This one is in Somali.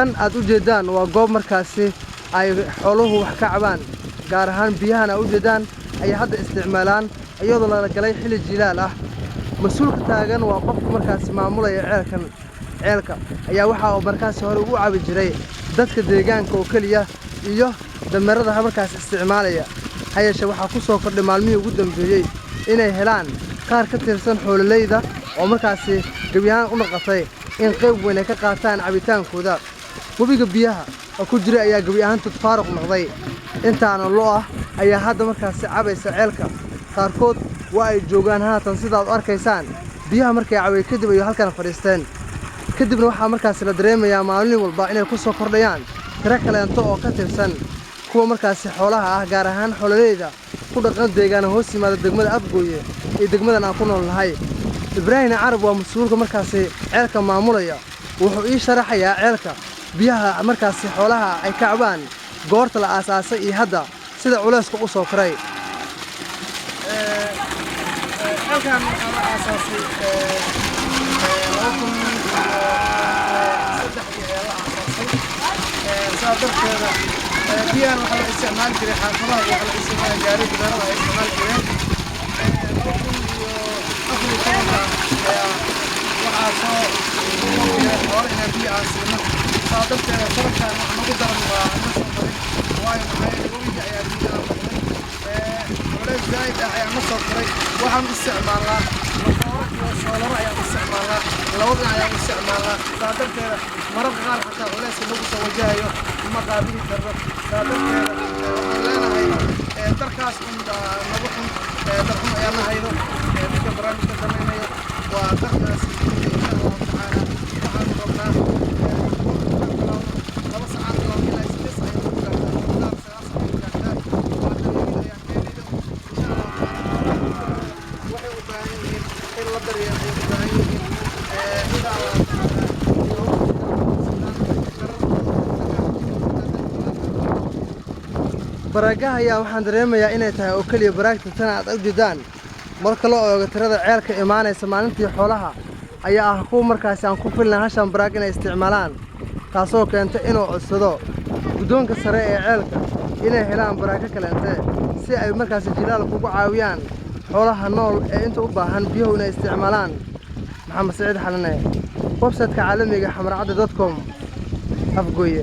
aad u jeedaan waa goob markaasi ay xooluhu wax ka cabaan gaar ahaan biyahana u jeedaan ay hadda isticmaalaan iyadoo la galay xilli jilaal ah mas'uulka taagan waa qofka markaasi maamulaya ceelka ayaa waxa uu markaasi hore u cabi jiray dadka deegaanka oo kaliya iyo dameerada markaasi isticmaalaya hay'asha waxa ku soo kordhay maalmihii ugu dambeeyay inay helaan qaar ka tirsan xoololeyda oo markaasi gabiyahan u naqatay in qayb weyn ay ka qaataan cabitaankooda wabiga biyaha oo ku jira ayaa gabiyahan faaruq noqday intaana loo ah ayaa hadda markaasi cabaysa ceelka qaarkood waa ay joogaan haatan sidaad u arkaysaan biyaha markay cabay kadib ay halkan fadhiisteen kadibna waxaa markaasi la dareemayaa maalin walba inay ku soo kordhayaan tiro kaleento oo ka tirsan kuwa markaasi xoolaha ah gaar ahaan xoololeyda ku dhaqan deegaana hoos yimaada degmada Afgooye iyo degmadan aan ku noolnahay Ibrahim Carab waa mas'uulka markaasi ceelka maamulaya wuxuu ii sharaxayaa ceelka biyaha markaasi xoolaha ay ka cabaan goorta la aasaasay iyo hadda sida culayska u soo koray halkan waxaa la aasaasay صادرتها بيان وحلا استعمال جري حاكمها وحلا استعمال جاري بدارة استعمال جري أخلي كونها وعاصو وحورنا بيا عاصمة صادرتها صرفها نقدر نصدر واي محايا ويجي يا بيا ولا زايد يا نصدر وهم استعمالها مصورك وصولنا يا استعمالها لوضع يا استعمالها صادرتها مرة غار حتى ولا سلوك سوجايو ما قابل كرر صادرتها ولا هاي تركاس عند نبحهم تركهم يا ما هيدو كبران كزمانية وتركاس إن شاء الله تعالى وحنا ربنا لو ساعات لو كلا يسقط baragaha ayaa waxaan dareemayaa inay tahay oo kaliya baraagta tan aad u jeedaan marka loo eego tirada ceelka imaanaysa maalintii xoolaha ayaa ah kuwa markaasi aan ku filnaa hashan baraag inay isticmaalaan taasoo keentay inuu codsado guddoonka sare ee ceelka inay helaan baraago kaleente si ay markaasi jilaalka ugu caawiyaan xoolaha nool ee inta u baahan biyahu inay isticmaalaan maxamed saciid xalane website-ka caalamiga xamarcadda.com Afgooye